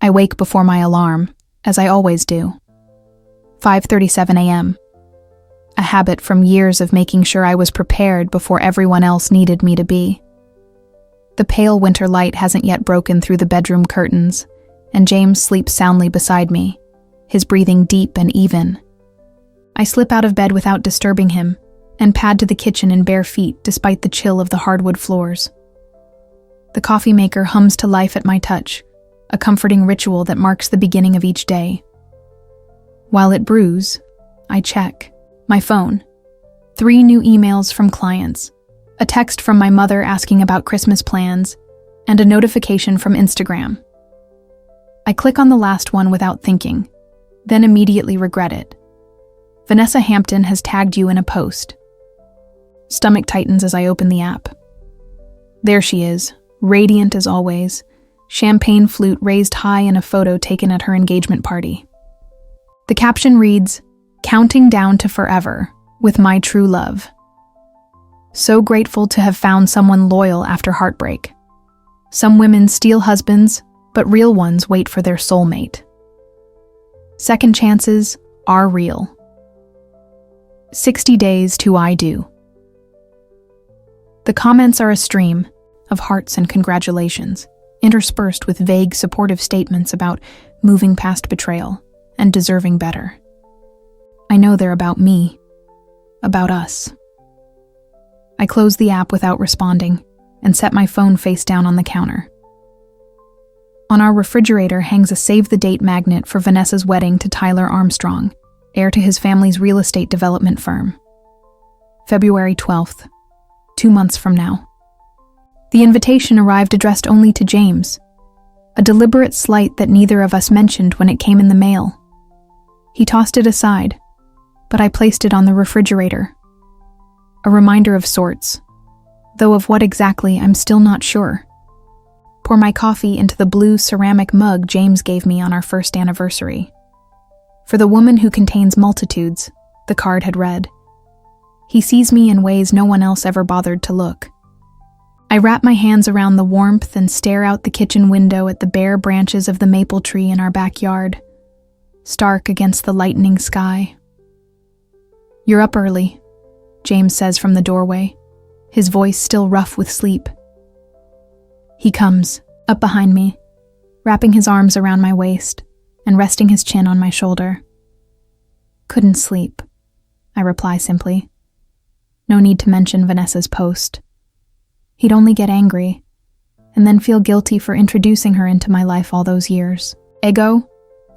I wake before my alarm, as I always do. 5:37 a.m. A habit from years of making sure I was prepared before everyone else needed me to be. The pale winter light hasn't yet broken through the bedroom curtains, and James sleeps soundly beside me, his breathing deep and even. I slip out of bed without disturbing him, and pad to the kitchen in bare feet despite the chill of the hardwood floors. The coffee maker hums to life at my touch, a comforting ritual that marks the beginning of each day. While it brews, I check my phone. 3 new emails from clients, a text from my mother asking about Christmas plans, and a notification from Instagram. I click on the last one without thinking, then immediately regret it. Vanessa Hampton has tagged you in a post. Stomach tightens as I open the app. There she is, radiant as always, champagne flute raised high in a photo taken at her engagement party. The caption reads, "Counting down to forever with my true love. So grateful to have found someone loyal after heartbreak. Some women steal husbands, but real ones wait for their soulmate. Second chances are real. 60 days to I do." The comments are a stream of hearts and congratulations, interspersed with vague supportive statements about moving past betrayal and deserving better. I know they're about me, about us. I close the app without responding and set my phone face down on the counter. On our refrigerator hangs a save-the-date magnet for Vanessa's wedding to Tyler Armstrong, heir to his family's real estate development firm. February 12th, 2 months from now. The invitation arrived addressed only to James, a deliberate slight that neither of us mentioned when it came in the mail. He tossed it aside, but I placed it on the refrigerator. A reminder of sorts, though of what exactly I'm still not sure. Pour my coffee into the blue ceramic mug James gave me on our first anniversary. For the woman who contains multitudes, the card had read. He sees me in ways no one else ever bothered to look. I wrap my hands around the warmth and stare out the kitchen window at the bare branches of the maple tree in our backyard, stark against the lightening sky. "You're up early," James says from the doorway, his voice still rough with sleep. He comes, up behind me, wrapping his arms around my waist and resting his chin on my shoulder. "Couldn't sleep," I reply simply. No need to mention Vanessa's post. He'd only get angry, and then feel guilty for introducing her into my life all those years. Ego,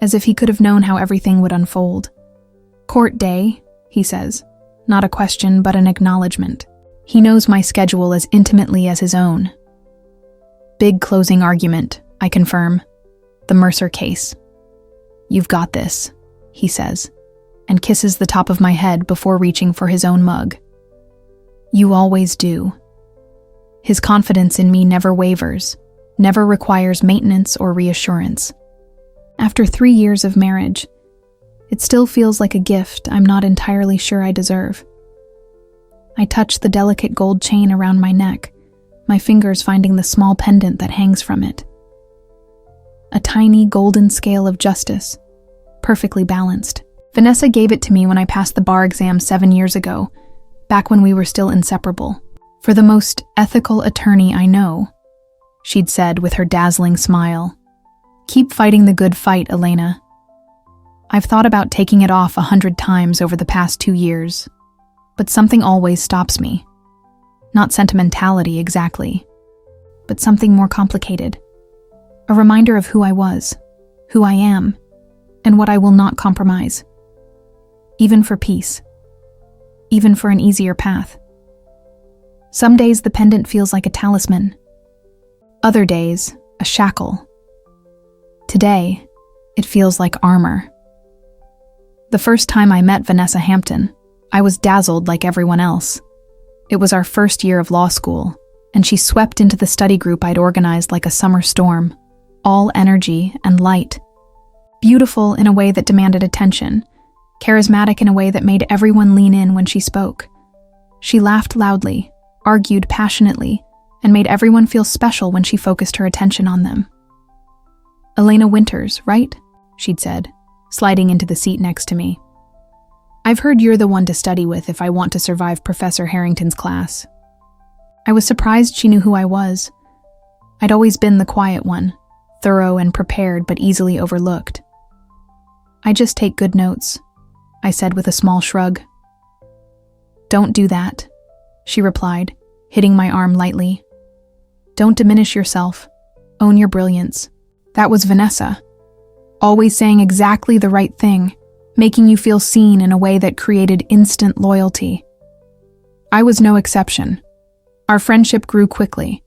as if he could have known how everything would unfold. "Court day," he says, not a question but an acknowledgement. He knows my schedule as intimately as his own. "Big closing argument," I confirm. "The Mercer case." "You've got this," he says, and kisses the top of my head before reaching for his own mug. "You always do." His confidence in me never wavers, never requires maintenance or reassurance. After 3 years of marriage, it still feels like a gift I'm not entirely sure I deserve. I touch the delicate gold chain around my neck, my fingers finding the small pendant that hangs from it. A tiny golden scale of justice, perfectly balanced. Vanessa gave it to me when I passed the bar exam 7 years ago, back when we were still inseparable. "For the most ethical attorney I know," she'd said with her dazzling smile. "Keep fighting the good fight, Elena." I've thought about taking it off 100 times over the past 2 years, but something always stops me. Not sentimentality exactly, but something more complicated. A reminder of who I was, who I am, and what I will not compromise. Even for peace. Even for an easier path. Some days the pendant feels like a talisman. Other days, a shackle. Today, it feels like armor. The first time I met Vanessa Hampton, I was dazzled like everyone else. It was our first year of law school, and she swept into the study group I'd organized like a summer storm, all energy and light. Beautiful in a way that demanded attention, charismatic in a way that made everyone lean in when she spoke. She laughed loudly, argued passionately, and made everyone feel special when she focused her attention on them. "Elena Winters, right?" she'd said, sliding into the seat next to me. "I've heard you're the one to study with if I want to survive Professor Harrington's class." I was surprised she knew who I was. I'd always been the quiet one, thorough and prepared but easily overlooked. "I just take good notes," I said with a small shrug. "Don't do that," she replied, hitting my arm lightly. "Don't diminish yourself. Own your brilliance." That was Vanessa, always saying exactly the right thing, making you feel seen in a way that created instant loyalty. I was no exception. Our friendship grew quickly.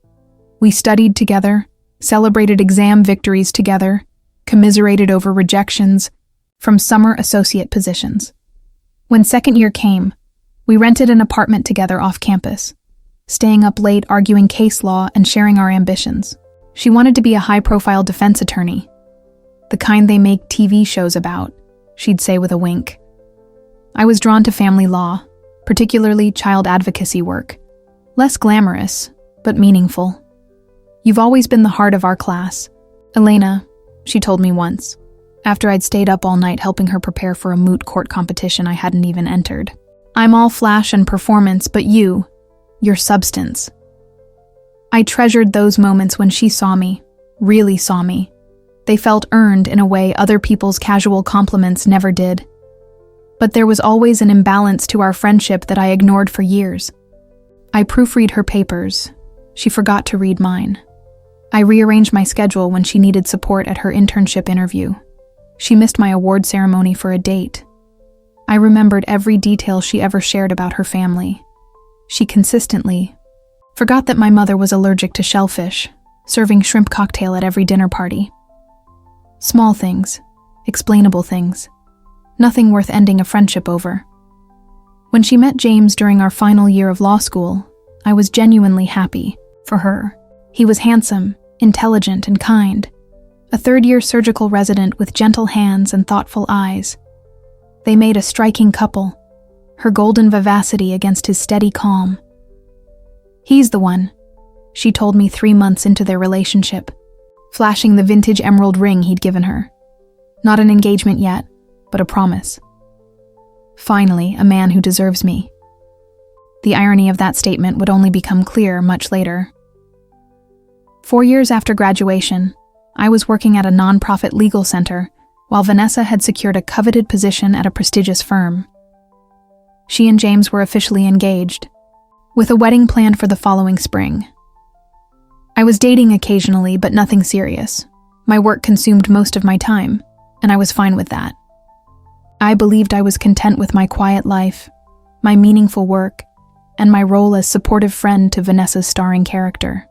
We studied together, celebrated exam victories together, commiserated over rejections from summer associate positions. When second year came, we rented an apartment together off campus, staying up late arguing case law and sharing our ambitions. She wanted to be a high-profile defense attorney, the kind they make TV shows about, she'd say with a wink. I was drawn to family law, particularly child advocacy work. Less glamorous, but meaningful. "You've always been the heart of our class, Elena," she told me once, after I'd stayed up all night helping her prepare for a moot court competition I hadn't even entered. "I'm all flash and performance, but you're substance." I treasured those moments when she saw me, really saw me. They felt earned in a way other people's casual compliments never did. But there was always an imbalance to our friendship that I ignored for years. I proofread her papers. She forgot to read mine. I rearranged my schedule when she needed support at her internship interview. She missed my award ceremony for a date. I remembered every detail she ever shared about her family. She consistently forgot that my mother was allergic to shellfish, serving shrimp cocktail at every dinner party. Small things, explainable things. Nothing worth ending a friendship over. When she met James during our final year of law school, I was genuinely happy for her. He was handsome, intelligent, and kind. A third-year surgical resident with gentle hands and thoughtful eyes. They made a striking couple, her golden vivacity against his steady calm. "He's the one," she told me 3 months into their relationship, flashing the vintage emerald ring he'd given her. Not an engagement yet, but a promise. Finally, a man who deserves me. The irony of that statement would only become clear much later. 4 years after graduation, I was working at a nonprofit legal center, while Vanessa had secured a coveted position at a prestigious firm. She and James were officially engaged, with a wedding planned for the following spring. I was dating occasionally, but nothing serious. My work consumed most of my time, and I was fine with that. I believed I was content with my quiet life, my meaningful work, and my role as supportive friend to Vanessa's starring character.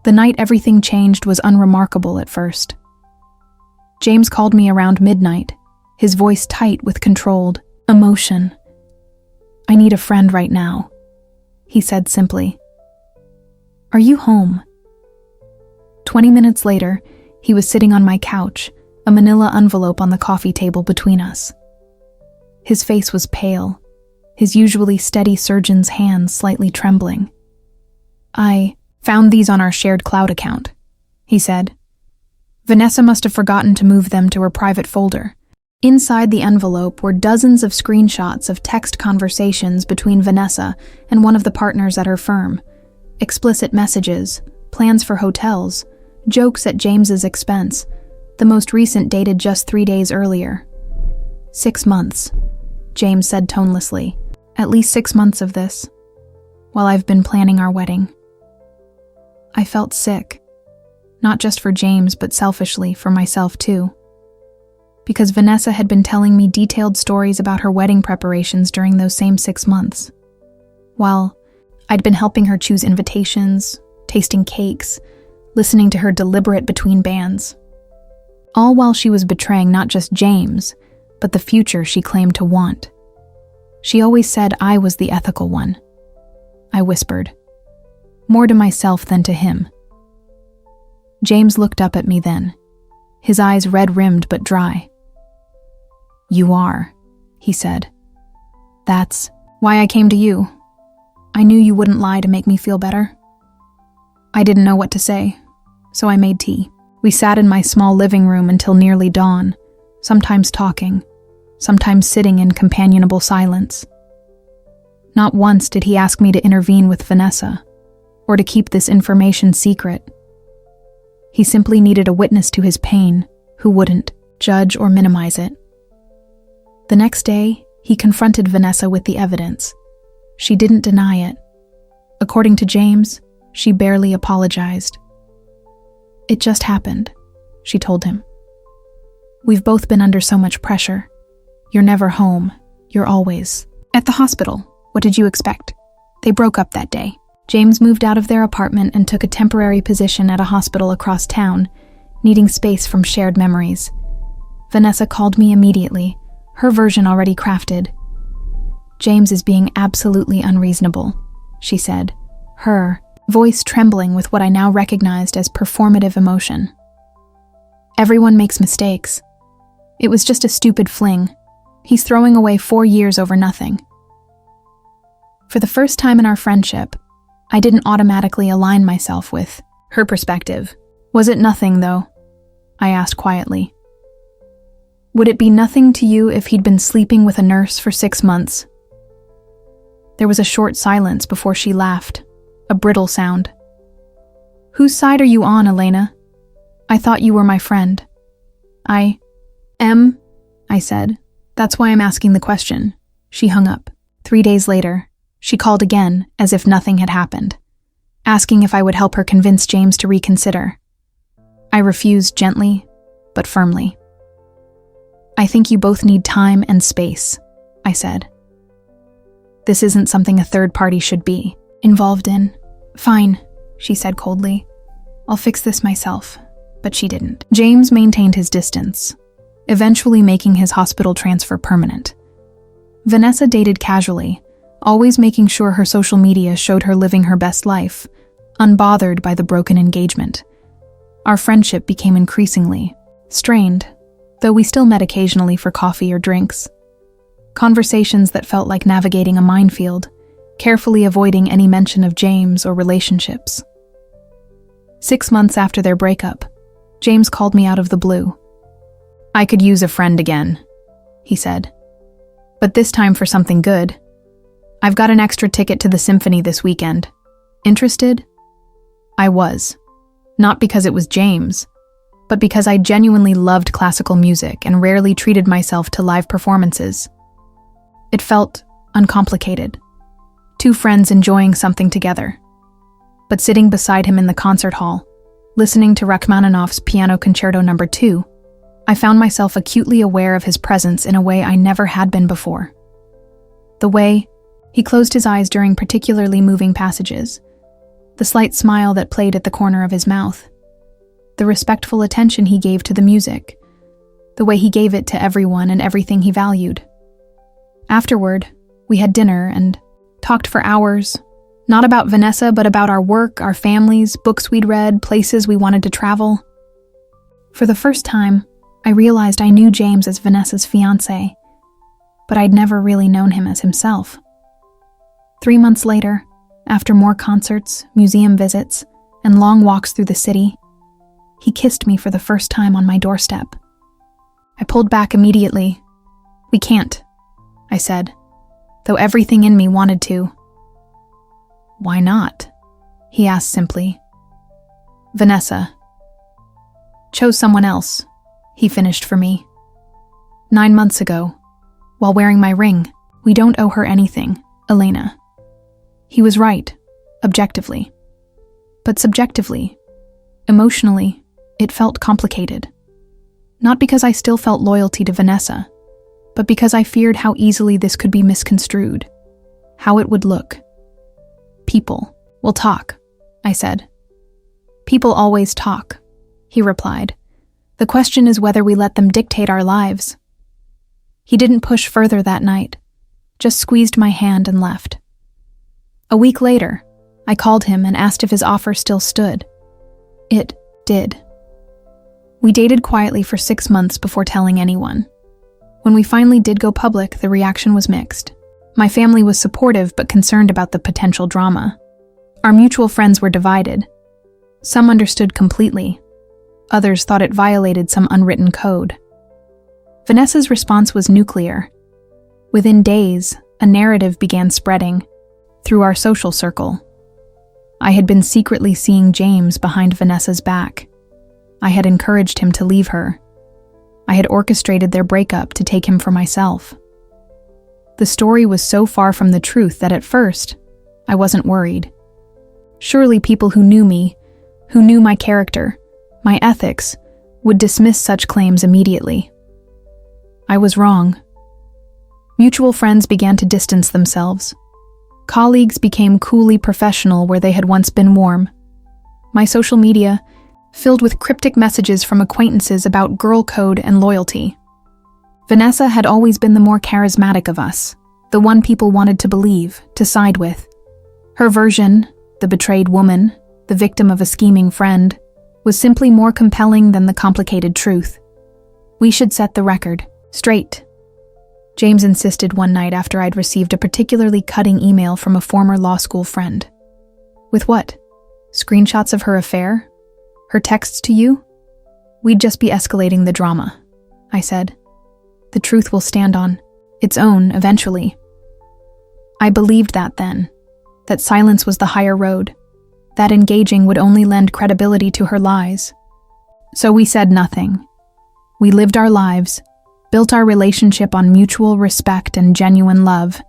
The night everything changed was unremarkable at first. James called me around midnight, his voice tight with controlled emotion. "I need a friend right now," he said simply. "Are you home?" 20 minutes later, he was sitting on my couch, a manila envelope on the coffee table between us. His face was pale, his usually steady surgeon's hands slightly trembling. "I found these on our shared cloud account," he said. "Vanessa must have forgotten to move them to her private folder." Inside the envelope were dozens of screenshots of text conversations between Vanessa and one of the partners at her firm, explicit messages, plans for hotels, jokes at James's expense, the most recent dated just 3 days earlier. 6 months, James said tonelessly. "At least 6 months of this, while I've been planning our wedding." I felt sick, not just for James, but selfishly for myself too. Because Vanessa had been telling me detailed stories about her wedding preparations during those same 6 months. While I'd been helping her choose invitations, tasting cakes, listening to her deliberate between bands. All while she was betraying not just James, but the future she claimed to want. She always said I was the ethical one. I whispered, more to myself than to him. James looked up at me then, his eyes red-rimmed but dry. "You are," he said. "That's why I came to you. I knew you wouldn't lie to make me feel better." I didn't know what to say, so I made tea. We sat in my small living room until nearly dawn, sometimes talking, sometimes sitting in companionable silence. Not once did he ask me to intervene with Vanessa, or to keep this information secret. He simply needed a witness to his pain who wouldn't judge or minimize it. The next day, he confronted Vanessa with the evidence. She didn't deny it. According to James, she barely apologized. "It just happened," she told him. "We've both been under so much pressure. You're never home. You're always at the hospital. What did you expect?" They broke up that day. James moved out of their apartment and took a temporary position at a hospital across town, needing space from shared memories. Vanessa called me immediately, her version already crafted. "James is being absolutely unreasonable," she said, her voice trembling with what I now recognized as performative emotion. "Everyone makes mistakes. It was just a stupid fling. He's throwing away 4 years over nothing." For the first time in our friendship, I didn't automatically align myself with her perspective. "Was it nothing, though?" I asked quietly. "Would it be nothing to you if he'd been sleeping with a nurse for 6 months?" There was a short silence before she laughed, a brittle sound. "Whose side are you on, Elena? I thought you were my friend." "I am," I said. "That's why I'm asking the question." She hung up. 3 days later, she called again, as if nothing had happened, asking if I would help her convince James to reconsider. I refused gently, but firmly. "I think you both need time and space," I said. "This isn't something a third party should be involved in." "Fine," she said coldly. "I'll fix this myself." But she didn't. James maintained his distance, eventually making his hospital transfer permanent. Vanessa dated casually, always making sure her social media showed her living her best life, unbothered by the broken engagement. Our friendship became increasingly strained, though we still met occasionally for coffee or drinks. Conversations that felt like navigating a minefield, carefully avoiding any mention of James or relationships. 6 months after their breakup, James called me out of the blue. "I could use a friend again," he said. "But this time for something good. I've got an extra ticket to the symphony this weekend. Interested?" I was. Not because it was James, but because I genuinely loved classical music and rarely treated myself to live performances. It felt uncomplicated. 2 friends enjoying something together. But sitting beside him in the concert hall, listening to Rachmaninoff's Piano Concerto No. 2, I found myself acutely aware of his presence in a way I never had been before. The way he closed his eyes during particularly moving passages, the slight smile that played at the corner of his mouth, the respectful attention he gave to the music, the way he gave it to everyone and everything he valued. Afterward, we had dinner and talked for hours, not about Vanessa, but about our work, our families, books we'd read, places we wanted to travel. For the first time, I realized I knew James as Vanessa's fiancé, but I'd never really known him as himself. 3 months later, after more concerts, museum visits, and long walks through the city, he kissed me for the first time on my doorstep. I pulled back immediately. "We can't," I said, though everything in me wanted to. "Why not?" he asked simply. "Vanessa chose someone else," he finished for me. 9 months ago, while wearing my ring. "We don't owe her anything, Elena." He was right, objectively. But subjectively, emotionally, it felt complicated. Not because I still felt loyalty to Vanessa, but because I feared how easily this could be misconstrued, how it would look. "People will talk," I said. "People always talk," he replied. "The question is whether we let them dictate our lives." He didn't push further that night, just squeezed my hand and left. A week later, I called him and asked if his offer still stood. It did. We dated quietly for 6 months before telling anyone. When we finally did go public, the reaction was mixed. My family was supportive but concerned about the potential drama. Our mutual friends were divided. Some understood completely. Others thought it violated some unwritten code. Vanessa's response was nuclear. Within days, a narrative began spreading through our social circle. I had been secretly seeing James behind Vanessa's back. I had encouraged him to leave her. I had orchestrated their breakup to take him for myself. The story was so far from the truth that at first, I wasn't worried. Surely people who knew me, who knew my character, my ethics, would dismiss such claims immediately. I was wrong. Mutual friends began to distance themselves. Colleagues became coolly professional where they had once been warm. My social media, filled with cryptic messages from acquaintances about girl code and loyalty. Vanessa had always been the more charismatic of us, the one people wanted to believe, to side with. Her version, the betrayed woman, the victim of a scheming friend, was simply more compelling than the complicated truth. We should set the record straight. James insisted one night after I'd received a particularly cutting email from a former law school friend. With what? Screenshots of her affair? Her texts to you? We'd just be escalating the drama, I said. The truth will stand on its own eventually. I believed that then, that silence was the higher road, that engaging would only lend credibility to her lies. So we said nothing. We lived our lives, built our relationship on mutual respect and genuine love,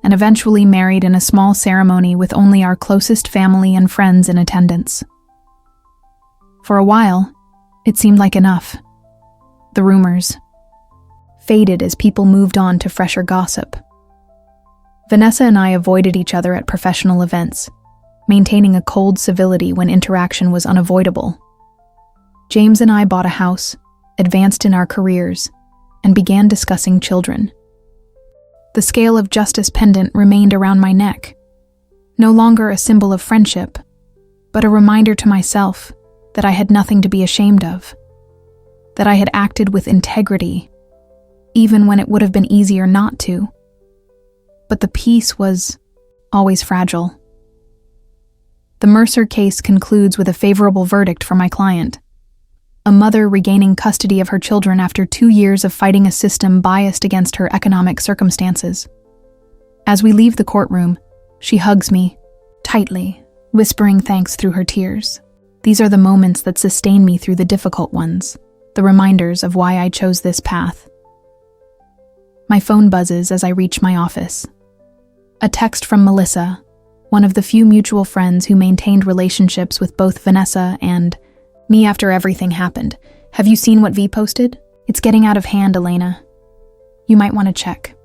and eventually married in a small ceremony with only our closest family and friends in attendance. For a while, it seemed like enough. The rumors faded as people moved on to fresher gossip. Vanessa and I avoided each other at professional events, maintaining a cold civility when interaction was unavoidable. James and I bought a house, advanced in our careers, and began discussing children. The scale of justice pendant remained around my neck, no longer a symbol of friendship, but a reminder to myself that I had nothing to be ashamed of, that I had acted with integrity, even when it would have been easier not to. But the peace was always fragile. The Mercer case concludes with a favorable verdict for my client, a mother regaining custody of her children after 2 years of fighting a system biased against her economic circumstances. As we leave the courtroom, she hugs me tightly, whispering thanks through her tears. These are the moments that sustain me through the difficult ones, the reminders of why I chose this path. My phone buzzes as I reach my office. A text from Melissa, one of the few mutual friends who maintained relationships with both Vanessa and me after everything happened. Have you seen what V posted? It's getting out of hand, Elena. You might want to check.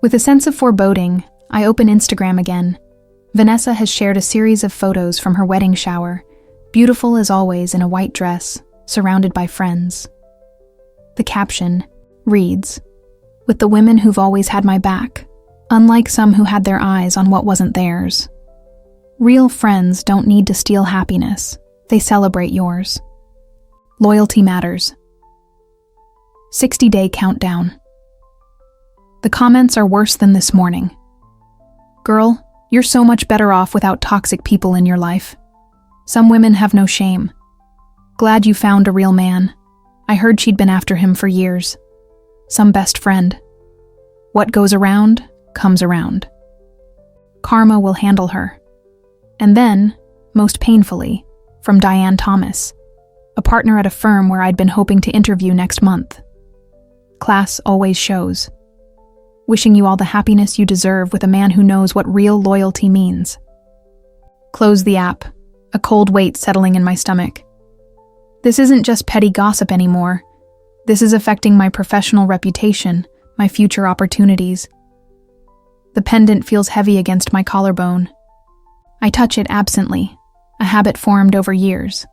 With a sense of foreboding, I open Instagram again. Vanessa has shared a series of photos from her wedding shower, beautiful as always in a white dress, surrounded by friends. The caption reads, "With the women who've always had my back, unlike some who had their eyes on what wasn't theirs. Real friends don't need to steal happiness, they celebrate yours. Loyalty matters." 60-day countdown. The comments are worse than this morning. "Girl, you're so much better off without toxic people in your life. Some women have no shame. Glad you found a real man. I heard she'd been after him for years. Some best friend. What goes around, comes around. Karma will handle her." And then, most painfully, from Diane Thomas, a partner at a firm where I'd been hoping to interview next month. "Class always shows. Wishing you all the happiness you deserve with a man who knows what real loyalty means." Close the app, a cold weight settling in my stomach. This isn't just petty gossip anymore. This is affecting my professional reputation, my future opportunities. The pendant feels heavy against my collarbone. I touch it absently, a habit formed over years.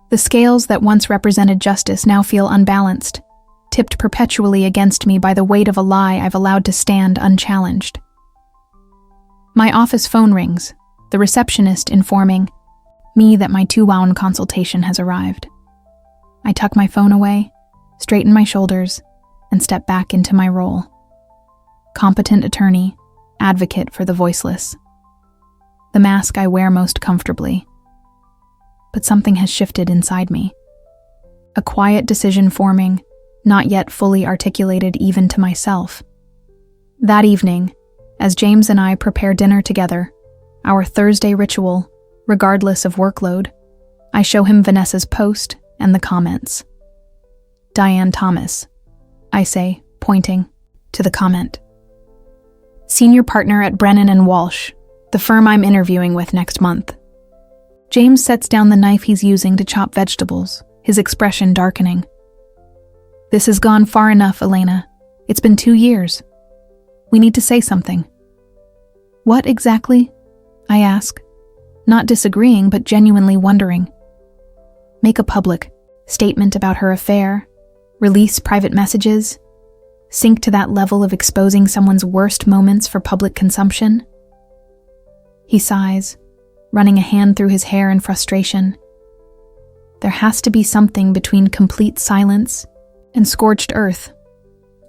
The scales that once represented justice now feel unbalanced, tipped perpetually against me by the weight of a lie I've allowed to stand unchallenged. My office phone rings, the receptionist informing me that my 2-hour consultation has arrived. I tuck my phone away, straighten my shoulders, and step back into my role. Competent attorney, advocate for the voiceless. The mask I wear most comfortably. but something has shifted inside me. A quiet decision forming, not yet fully articulated even to myself. That evening, as James and I prepare dinner together, our Thursday ritual, regardless of workload, I show him Vanessa's post and the comments. Diane Thomas, I say, pointing to the comment. Senior partner at Brennan and Walsh, the firm I'm interviewing with next month. James sets down the knife he's using to chop vegetables, his expression darkening. This has gone far enough, Elena. It's been 2 years. We need to say something. What exactly? I ask, not disagreeing but genuinely wondering. Make a public statement about her affair, release private messages, sink to that level of exposing someone's worst moments for public consumption? He sighs, running a hand through his hair in frustration. There has to be something between complete silence and scorched earth.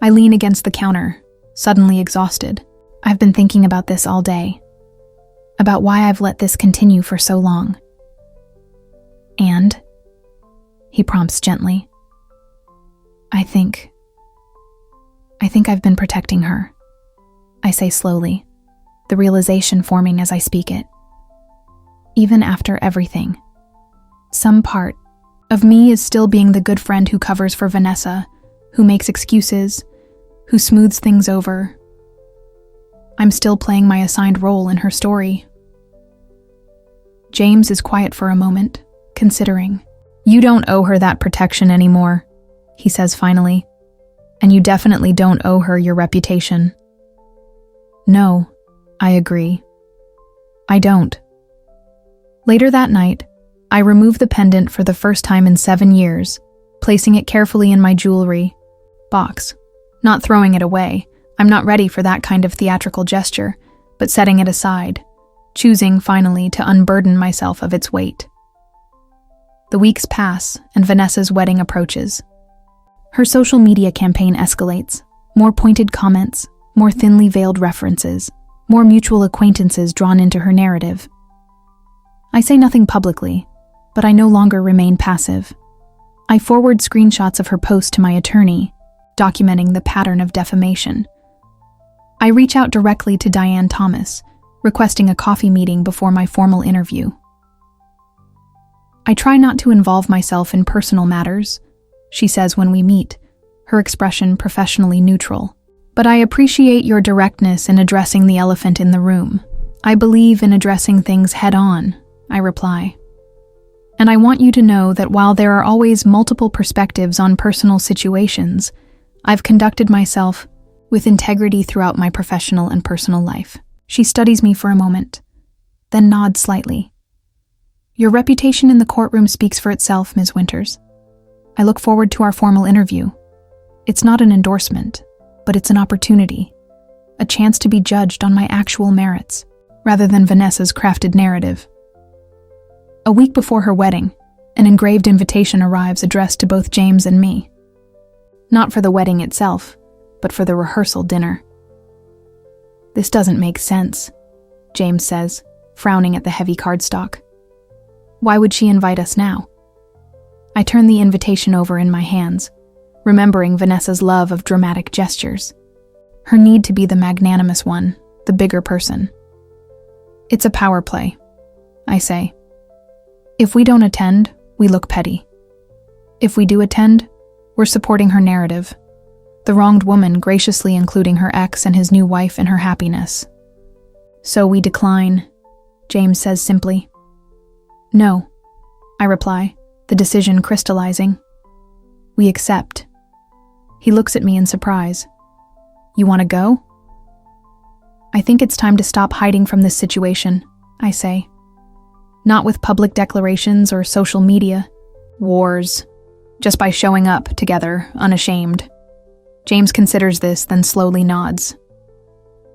I lean against the counter, suddenly exhausted. I've been thinking about this all day, about why I've let this continue for so long. And, he prompts gently, I think I've been protecting her. I say slowly, the realization forming as I speak it. Even after everything, some part of me is still being the good friend who covers for Vanessa, who makes excuses, who smooths things over. I'm still playing my assigned role in her story. James is quiet for a moment, considering. You don't owe her that protection anymore, he says finally. And you definitely don't owe her your reputation. No, I agree. I don't. Later that night, I remove the pendant for the first time in 7 years, placing it carefully in my jewelry box. Not throwing it away. I'm not ready for that kind of theatrical gesture, but setting it aside, choosing finally to unburden myself of its weight. The weeks pass and Vanessa's wedding approaches. Her social media campaign escalates. More pointed comments, more thinly veiled references, more mutual acquaintances drawn into her narrative. I say nothing publicly, but I no longer remain passive. I forward screenshots of her post to my attorney, documenting the pattern of defamation. I reach out directly to Diane Thomas, requesting a coffee meeting before my formal interview. I try not to involve myself in personal matters, she says when we meet, her expression professionally neutral. But I appreciate your directness in addressing the elephant in the room. I believe in addressing things head-on, I reply. And I want you to know that while there are always multiple perspectives on personal situations, I've conducted myself with integrity throughout my professional and personal life. She studies me for a moment, then nods slightly. Your reputation in the courtroom speaks for itself, Ms. Winters. I look forward to our formal interview. It's not an endorsement, but it's an opportunity, a chance to be judged on my actual merits, rather than Vanessa's crafted narrative. A week before her wedding, an engraved invitation arrives addressed to both James and me. Not for the wedding itself, but for the rehearsal dinner. This doesn't make sense, James says, frowning at the heavy cardstock. Why would she invite us now? I turn the invitation over in my hands, remembering Vanessa's love of dramatic gestures, her need to be the magnanimous one, the bigger person. It's a power play, I say. If we don't attend, we look petty. If we do attend, we're supporting her narrative, the wronged woman graciously including her ex and his new wife in her happiness. So we decline, James says simply. No, I reply, the decision crystallizing. We accept. He looks at me in surprise. You want to go? I think it's time to stop hiding from this situation, I say. Not with public declarations or social media, wars, just by showing up together, unashamed. James considers this, then slowly nods.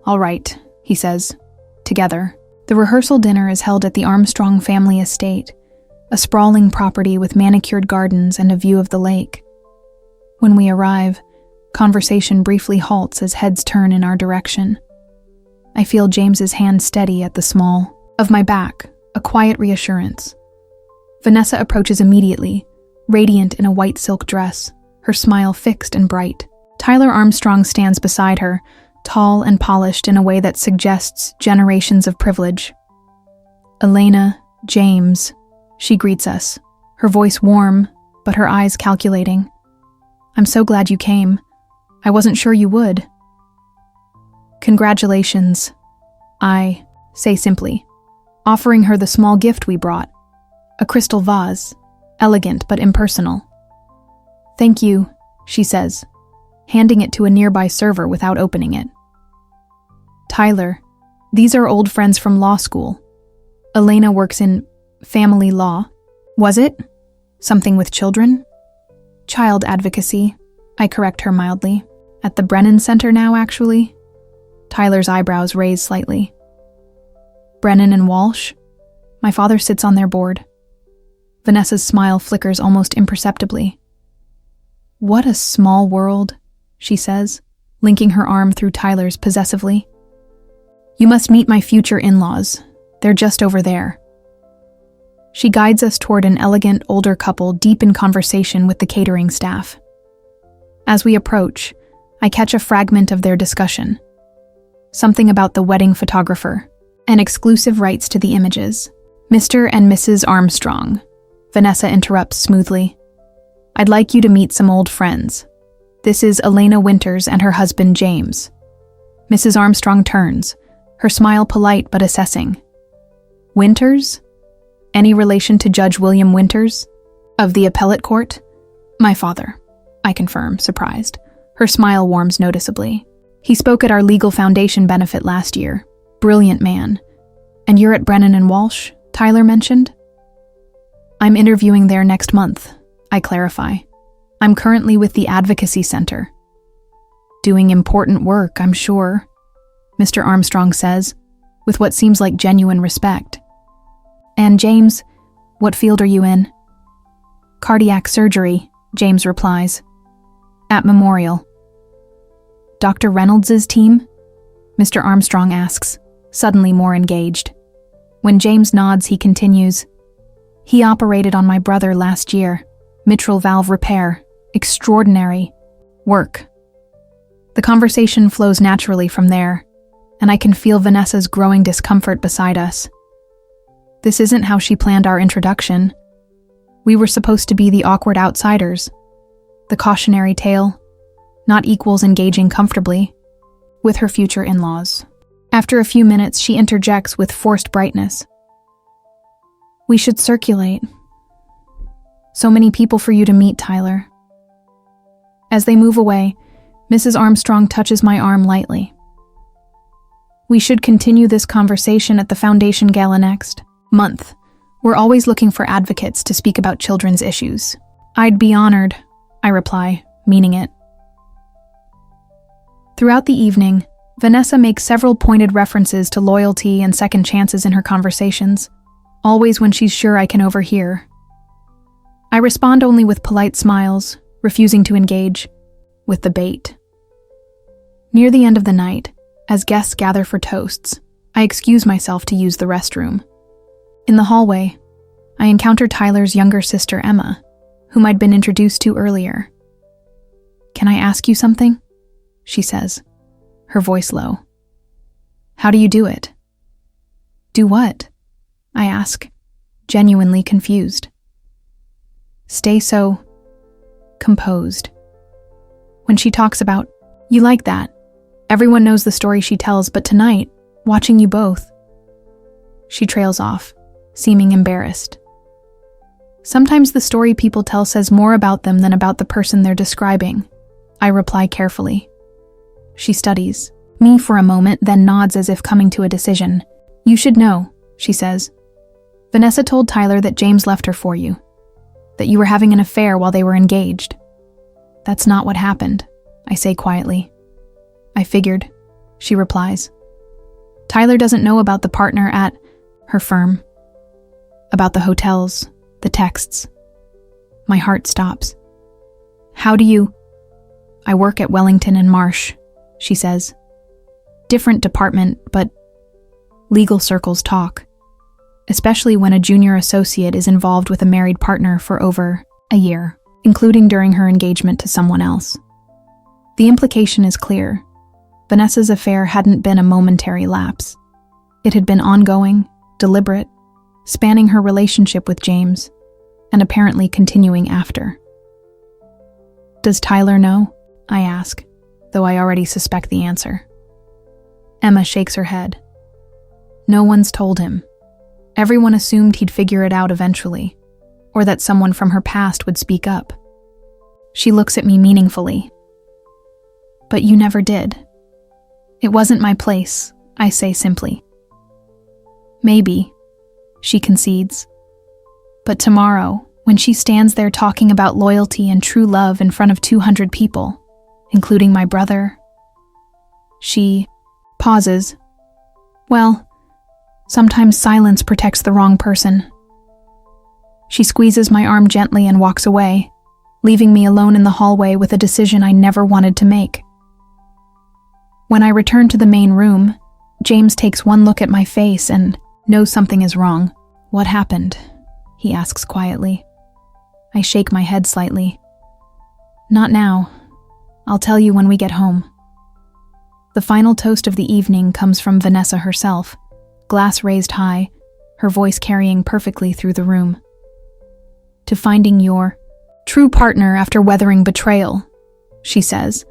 All right, he says, together. The rehearsal dinner is held at the Armstrong family estate, a sprawling property with manicured gardens and a view of the lake. When we arrive, conversation briefly halts as heads turn in our direction. I feel James's hand steady at the small of my back, a quiet reassurance. Vanessa approaches immediately, radiant in a white silk dress, her smile fixed and bright. Tyler Armstrong stands beside her, tall and polished in a way that suggests generations of privilege. "Elena, James," she greets us, her voice warm, but her eyes calculating. "I'm so glad you came. I wasn't sure you would." "Congratulations," I say simply, offering her the small gift we brought, a crystal vase, elegant but impersonal. "Thank you," she says, handing it to a nearby server without opening it. "Tyler, these are old friends from law school. Elena works in family law. Was it? Something with children?" "Child advocacy," I correct her mildly. "At the Brennan Center now, actually." Tyler's eyebrows raise slightly. "Brennan and Walsh? My father sits on their board." Vanessa's smile flickers almost imperceptibly. "What a small world," she says, linking her arm through Tyler's possessively. "You must meet my future in-laws. They're just over there." She guides us toward an elegant older couple deep in conversation with the catering staff. As we approach, I catch a fragment of their discussion. Something about the wedding photographer and exclusive rights to the images. "Mr. and Mrs. Armstrong," Vanessa interrupts smoothly. "I'd like you to meet some old friends. This is Elena Winters and her husband James." Mrs. Armstrong turns, her smile polite but assessing. "Winters? Any relation to Judge William Winters? Of the appellate court?" "My father," I confirm, surprised. Her smile warms noticeably. "He spoke at our legal foundation benefit last year. Brilliant man. And you're at Brennan and Walsh, Tyler mentioned?" "I'm interviewing there next month," I clarify. "I'm currently with the Advocacy Center." "Doing important work, I'm sure," Mr. Armstrong says, with what seems like genuine respect. "And James, what field are you in?" "Cardiac surgery," James replies. "At Memorial." "Dr. Reynolds's team?" Mr. Armstrong asks, suddenly more engaged. When James nods, he continues. "He operated on my brother last year. Mitral valve repair. Extraordinary work." The conversation flows naturally from there, and I can feel Vanessa's growing discomfort beside us. This isn't how she planned our introduction. We were supposed to be the awkward outsiders, the cautionary tale, not equals engaging comfortably with her future in-laws. After a few minutes, she interjects with forced brightness. "We should circulate. So many people for you to meet, Tyler." As they move away, Mrs. Armstrong touches my arm lightly. "We should continue this conversation at the Foundation Gala next month. We're always looking for advocates to speak about children's issues." "I'd be honored," I reply, meaning it. Throughout the evening, Vanessa makes several pointed references to loyalty and second chances in her conversations, always when she's sure I can overhear. I respond only with polite smiles, refusing to engage with the bait. Near the end of the night, as guests gather for toasts, I excuse myself to use the restroom. In the hallway, I encounter Tyler's younger sister, Emma, whom I'd been introduced to earlier. "Can I ask you something?" she says, her voice low. "How do you do it?" "Do what?" I ask, genuinely confused. "Stay so composed. When she talks about, you like that. Everyone knows the story she tells, but tonight, watching you both." She trails off, seeming embarrassed. "Sometimes the story people tell says more about them than about the person they're describing," I reply carefully. She studies me for a moment, then nods as if coming to a decision. "You should know," she says. "Vanessa told Tyler that James left her for you, that you were having an affair while they were engaged." "That's not what happened," I say quietly. "I figured," she replies. "Tyler doesn't know about the partner at her firm, about the hotels, the texts." My heart stops. "How do you—" "I work at Wellington and Marsh," she says. "Different department, but legal circles talk. especially when a junior associate is involved with a married partner for over a year, including during her engagement to someone else. The implication is clear. Vanessa's affair hadn't been a momentary lapse. It had been ongoing, deliberate, spanning her relationship with James, and apparently continuing after. Does Tyler know? I ask, though I already suspect the answer. Emma shakes her head. No one's told him. Everyone assumed he'd figure it out eventually, or that someone from her past would speak up. She looks at me meaningfully. But you never did. It wasn't my place, I say simply. Maybe, she concedes. But tomorrow, when she stands there talking about loyalty and true love in front of 200 people, including my brother, she pauses. Well, sometimes silence protects the wrong person. She squeezes my arm gently and walks away, leaving me alone in the hallway with a decision I never wanted to make. When I return to the main room, James takes one look at my face and knows something is wrong. What happened? He asks quietly. I shake my head slightly. Not now. I'll tell you when we get home. The final toast of the evening comes from Vanessa herself, glass raised high, her voice carrying perfectly through the room. To finding your true partner after weathering betrayal, she says,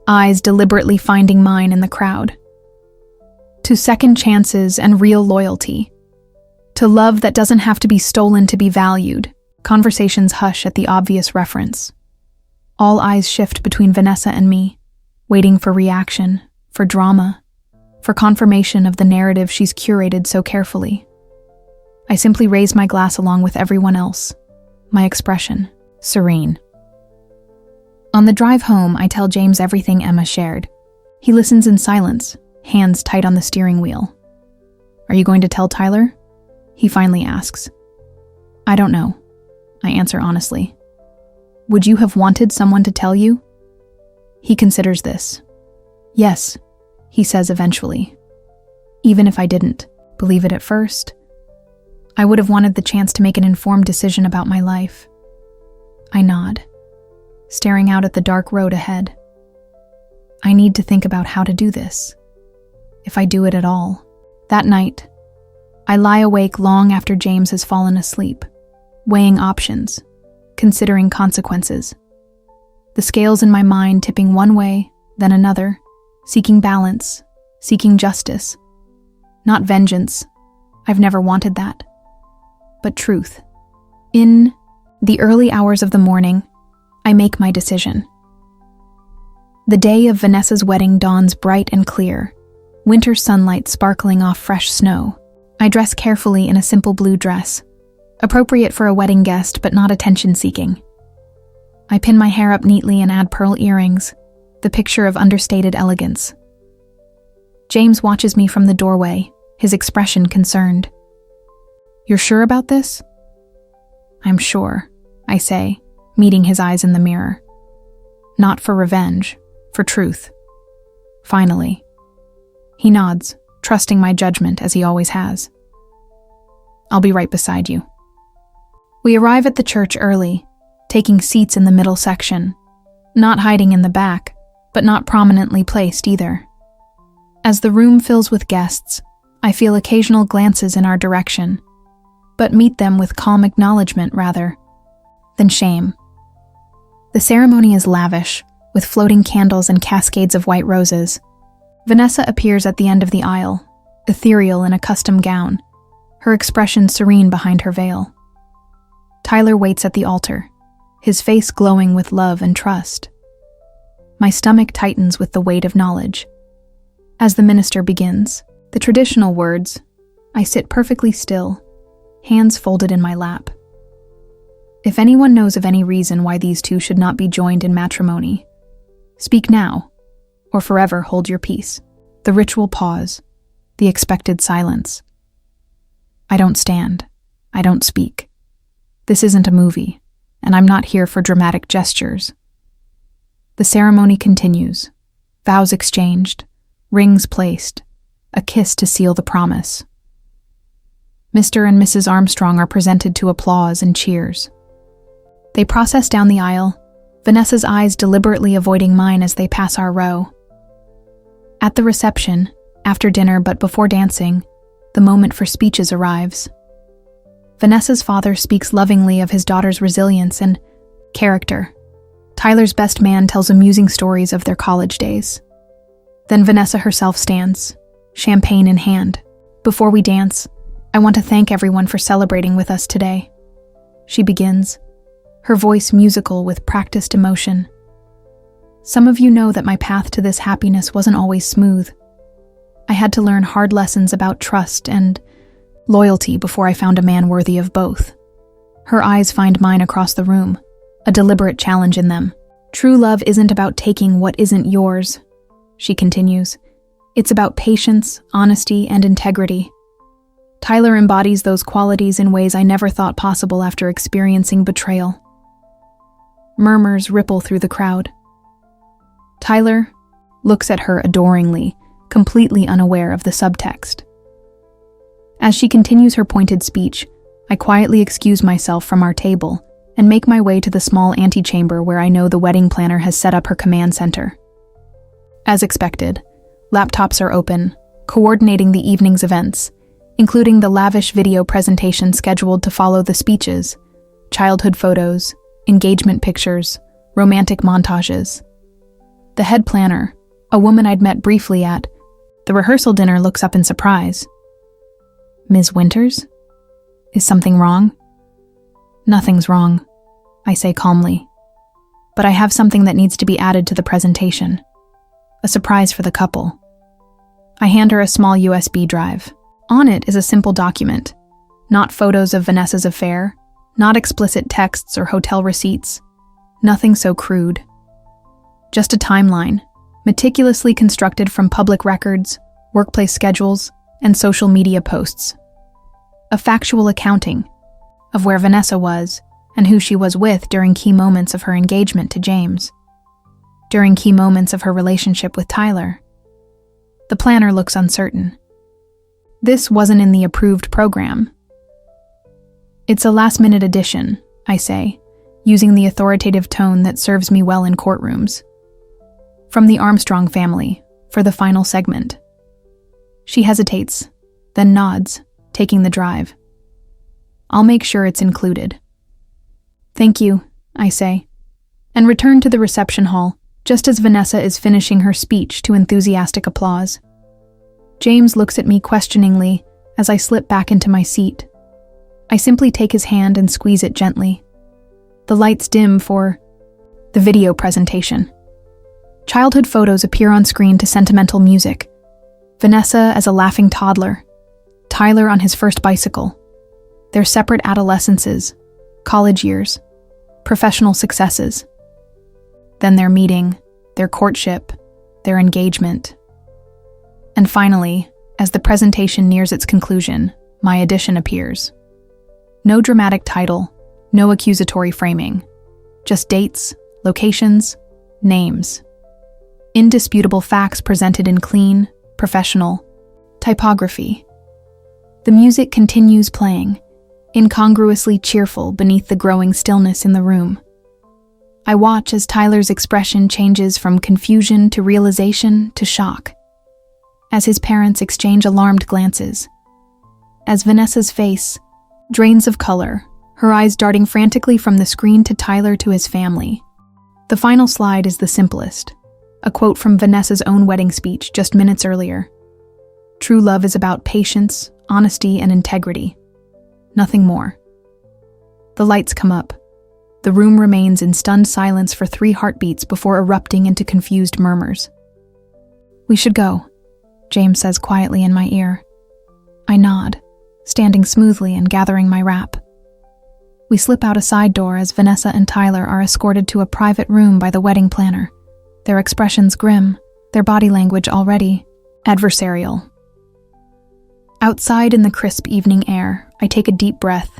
eyes deliberately finding mine in the crowd. To second chances and real loyalty. To love that doesn't have to be stolen to be valued. Conversations hush at the obvious reference. All eyes shift between Vanessa and me, waiting for reaction, for drama, for confirmation of the narrative she's curated so carefully. I simply raise my glass along with everyone else, my expression serene. On the drive home, I tell James everything Emma shared. He listens in silence, hands tight on the steering wheel. Are you going to tell Tyler? He finally asks. I don't know, I answer honestly. Would you have wanted someone to tell you? He considers this. Yes, he says eventually. Even if I didn't believe it at first, I would have wanted the chance to make an informed decision about my life. I nod, staring out at the dark road ahead. I need to think about how to do this, if I do it at all. That night, I lie awake long after James has fallen asleep, weighing options, considering consequences. The scales in my mind tipping one way, then another, seeking balance, seeking justice. Not vengeance. I've never wanted that. But truth. In the early hours of the morning, I make my decision. The day of Vanessa's wedding dawns bright and clear, winter sunlight sparkling off fresh snow. I dress carefully in a simple blue dress, appropriate for a wedding guest but not attention-seeking. I pin my hair up neatly and add pearl earrings, the picture of understated elegance. James watches me from the doorway, his expression concerned. You're sure about this? I'm sure, I say, meeting his eyes in the mirror. Not for revenge, for truth. Finally. He nods, trusting my judgment as he always has. I'll be right beside you. We arrive at the church early, taking seats in the middle section, not hiding in the back, but not prominently placed either. As the room fills with guests, I feel occasional glances in our direction, but meet them with calm acknowledgement rather than shame. The ceremony is lavish, with floating candles and cascades of white roses. Vanessa appears at the end of the aisle, ethereal in a custom gown, her expression serene behind her veil. Tyler waits at the altar, his face glowing with love and trust. My stomach tightens with the weight of knowledge. As the minister begins, the traditional words, I sit perfectly still, hands folded in my lap. If anyone knows of any reason why these two should not be joined in matrimony, speak now, or forever hold your peace. The ritual pause, the expected silence. I don't stand. I don't speak. This isn't a movie, and I'm not here for dramatic gestures. The ceremony continues, vows exchanged, rings placed, a kiss to seal the promise. Mr. and Mrs. Armstrong are presented to applause and cheers. They process down the aisle, Vanessa's eyes deliberately avoiding mine as they pass our row. At the reception, after dinner but before dancing, the moment for speeches arrives. Vanessa's father speaks lovingly of his daughter's resilience and character. Tyler's best man tells amusing stories of their college days. Then Vanessa herself stands, champagne in hand. Before we dance, I want to thank everyone for celebrating with us today. She begins, her voice musical with practiced emotion. Some of you know that my path to this happiness wasn't always smooth. I had to learn hard lessons about trust and loyalty before I found a man worthy of both. Her eyes find mine across the room, a deliberate challenge in them. True love isn't about taking what isn't yours, she continues. It's about patience, honesty, and integrity. Tyler embodies those qualities in ways I never thought possible after experiencing betrayal. Murmurs ripple through the crowd. Tyler looks at her adoringly, completely unaware of the subtext. As she continues her pointed speech, I quietly excuse myself from our table and make my way to the small antechamber where I know the wedding planner has set up her command center. As expected, laptops are open, coordinating the evening's events, including the lavish video presentation scheduled to follow the speeches, childhood photos, engagement pictures, romantic montages. The head planner, a woman I'd met briefly at the rehearsal dinner, looks up in surprise. Ms. Winters? Is something wrong? Nothing's wrong, I say calmly. But I have something that needs to be added to the presentation. A surprise for the couple. I hand her a small USB drive. On it is a simple document. Not photos of Vanessa's affair, not explicit texts or hotel receipts. Nothing so crude. Just a timeline, meticulously constructed from public records, workplace schedules, and social media posts. A factual accounting of where Vanessa was and who she was with during key moments of her engagement to James, during key moments of her relationship with Tyler. The planner looks uncertain. This wasn't in the approved program. It's a last-minute addition, I say, using the authoritative tone that serves me well in courtrooms. From the Armstrong family, for the final segment. She hesitates, then nods, taking the drive. I'll make sure it's included. Thank you, I say, and return to the reception hall, just as Vanessa is finishing her speech to enthusiastic applause. James looks at me questioningly as I slip back into my seat. I simply take his hand and squeeze it gently. The lights dim for the video presentation. Childhood photos appear on screen to sentimental music. Vanessa as a laughing toddler, Tyler on his first bicycle, their separate adolescences, college years, professional successes. Then their meeting, their courtship, their engagement. And finally, as the presentation nears its conclusion, my addition appears. No dramatic title, no accusatory framing, just dates, locations, names. Indisputable facts presented in clean, professional typography. The music continues playing, incongruously cheerful beneath the growing stillness in the room. I watch as Tyler's expression changes from confusion to realization to shock, as his parents exchange alarmed glances, as Vanessa's face drains of color, her eyes darting frantically from the screen to Tyler to his family. The final slide is the simplest, a quote from Vanessa's own wedding speech just minutes earlier. True love is about patience, honesty, and integrity. Nothing more. The lights come up. The room remains in stunned silence for 3 heartbeats before erupting into confused murmurs. We should go, James says quietly in my ear. I nod, standing smoothly and gathering my wrap. We slip out a side door as Vanessa and Tyler are escorted to a private room by the wedding planner, their expressions grim, their body language already adversarial. Outside in the crisp evening air, I take a deep breath,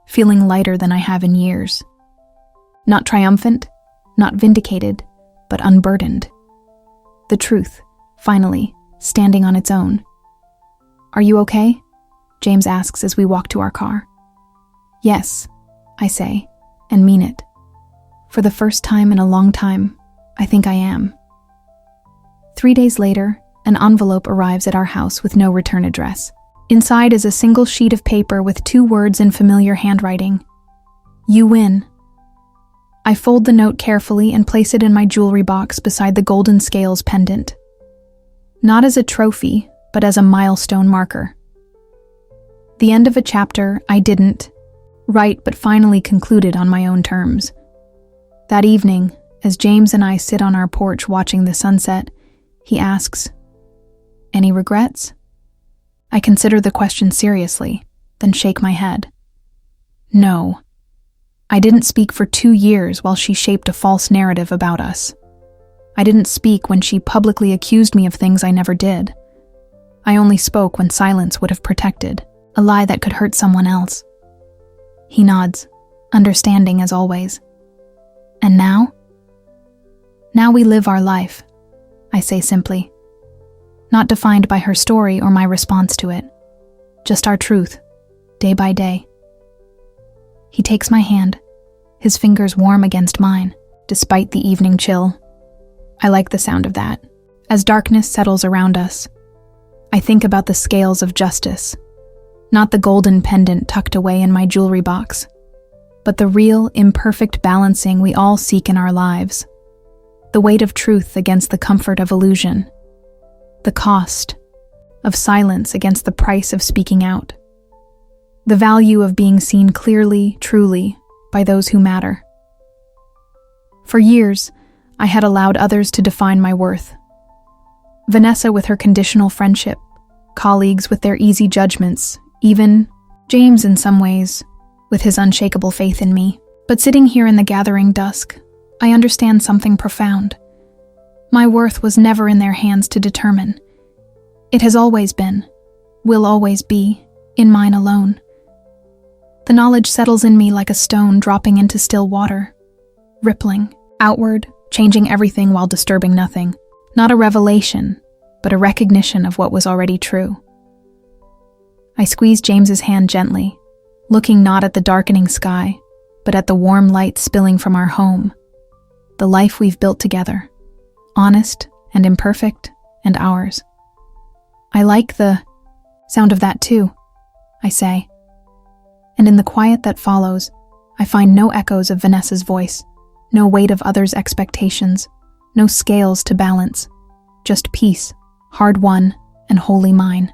feeling lighter than I have in years. Not triumphant, not vindicated, but unburdened. The truth, finally, standing on its own. Are you okay? James asks as we walk to our car. Yes, I say, and mean it. For the first time in a long time, I think I am. 3 days later, an envelope arrives at our house with no return address. Inside is a single sheet of paper with 2 words in familiar handwriting. You win. I fold the note carefully and place it in my jewelry box beside the golden scales pendant. Not as a trophy, but as a milestone marker. The end of a chapter I didn't write but finally concluded on my own terms. That evening, as James and I sit on our porch watching the sunset, he asks, "Any regrets?" I consider the question seriously, then shake my head. No. I didn't speak for 2 years while she shaped a false narrative about us. I didn't speak when she publicly accused me of things I never did. I only spoke when silence would have protected, a lie that could hurt someone else. He nods, understanding as always. And now? Now we live our life, I say simply. Not defined by her story or my response to it. Just our truth, day by day. He takes my hand, his fingers warm against mine, despite the evening chill. I like the sound of that. As darkness settles around us, I think about the scales of justice, not the golden pendant tucked away in my jewelry box, but the real, imperfect balancing we all seek in our lives. The weight of truth against the comfort of illusion. The cost of silence against the price of speaking out. The value of being seen clearly, truly, by those who matter. For years, I had allowed others to define my worth. Vanessa with her conditional friendship, colleagues with their easy judgments, even James in some ways, with his unshakable faith in me. But sitting here in the gathering dusk, I understand something profound. My worth was never in their hands to determine. It has always been, will always be, in mine alone. The knowledge settles in me like a stone dropping into still water, rippling, outward, changing everything while disturbing nothing. Not a revelation, but a recognition of what was already true. I squeeze James's hand gently, looking not at the darkening sky, but at the warm light spilling from our home, the life we've built together, honest and imperfect and ours. I like the sound of that too, I say. And in the quiet that follows, I find no echoes of Vanessa's voice, no weight of others' expectations, no scales to balance, just peace, hard won and wholly mine.